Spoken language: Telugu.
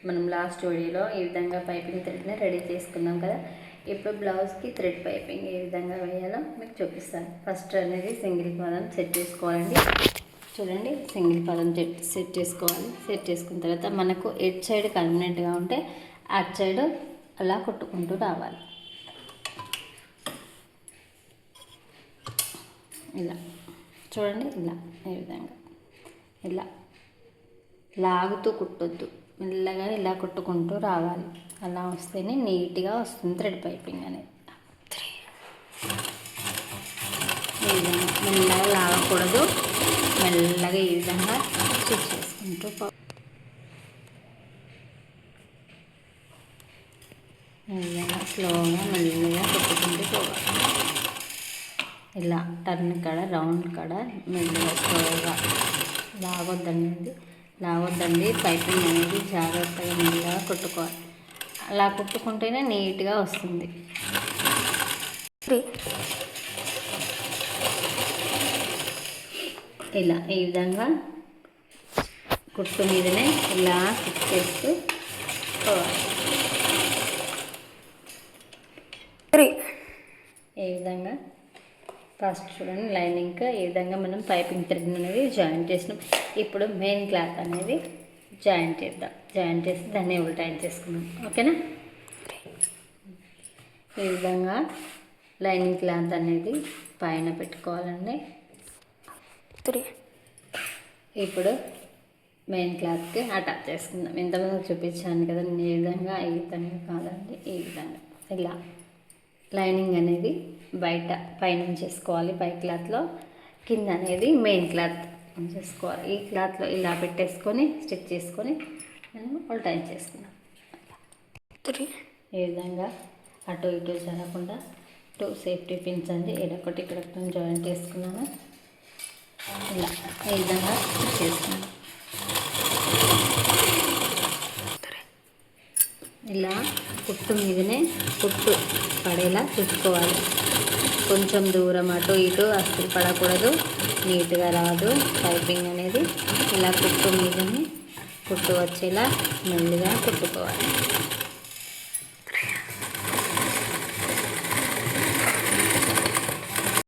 మనం లాస్ట్ వీడియోలో ఈ విధంగా పైపింగ్ థ్రెడ్ని రెడీ చేసుకున్నాం కదా. ఇప్పుడు బ్లౌజ్కి థ్రెడ్ పైపింగ్ ఏ విధంగా వేయాలో మీకు చూపిస్తాను. ఫస్ట్ అనేది సింగిల్ పాదం సెట్ చేసుకోవాలండి. చూడండి, సింగిల్ పాదం సెట్ చేసుకోవాలి. సెట్ చేసుకున్న తర్వాత మనకు ఎడ్ సైడ్ కన్వీనెంట్గా ఉంటే అటు సైడ్ అలా కొట్టుకుంటూ రావాలి. ఇలా చూడండి, ఇలా ఈ విధంగా ఇలా లాగుతూ కుట్టొద్దు, మెల్లగా ఇలా కుట్టుకుంటూ రావాలి. అలా వస్తేనే నీట్గా వస్తుంది థ్రెడ్ పైపింగ్ అనేది. ఈ విధంగా మెల్లగా లాగకూడదు, మెల్లగా ఈ విధంగా స్టిచ్ చేసుకుంటూ ఈ విధంగా స్లోగా మెల్లగా కుట్టుకుంటూ పోవాలి. ఇలా టర్న్ కాడ రౌండ్ కాడ మెల్లగా స్లోగా లాగొద్దండి. పైపింగ్ అనేది జాగ్రత్తగా మెల్లగా కుట్టుకోవాలి. అలా కుట్టుకుంటేనే నీట్గా వస్తుంది. ఇలా ఈ విధంగా కుట్టు మీదనే ఇలా కుట్టు చేస్తూ పోవాలి. ఈ విధంగా ఫస్ట్ చూడండి, లైనింగ్కి ఈ విధంగా మనం పైపింగ్ థ్రెడ్ అనేది జాయింట్ చేసినాం. ఇప్పుడు మెయిన్ క్లాత్ అనేది జాయింట్ చేద్దాం. జాయింట్ చేసి దాన్ని ఉల్టాయిన్ చేసుకున్నాం. ఓకేనా? ఈ విధంగా లైనింగ్ క్లాత్ అనేది పైన పెట్టుకోవాలండి. ఇప్పుడు మెయిన్ క్లాత్కి అటాచ్ చేసుకుందాం. ఇంతమంది చూపించాను కదా నేను, ఈ విధంగా కాదండి, ఈ విధంగా ఇలా లైనింగ్ అనేది బయట పైనుంచి చేసుకోవాలి. పై క్లాత్లో కింద అనేది మెయిన్ క్లాత్ చేసుకోవాలి. ఈ క్లాత్లో ఇలా పెట్టేసుకొని స్టిచ్ చేసుకొని నేను ఉల్టాయిన్ చేసుకున్నాను. ఈ విధంగా అటు ఇటు జరగకుండా టూ సేఫ్టీ పిన్స్ అండి, ఇక్కడొకటి ఇక్కడొకటి జాయింట్ చేసుకున్నాను. ఇలా ఈ విధంగా స్టిచ్ చేసుకున్నాను. ఇలా కుట్టు మీదనే కుట్టు పడేలా చూసుకోవాలి. కొంచెం దూరం అటు ఇటు అస్సలు పడకూడదు, నీట్గా రాదు పైపింగ్ అనేది. ఇలా కుట్టు మీదనే కుట్టు వచ్చేలా మెల్లిగా కుట్టుకోవాలి.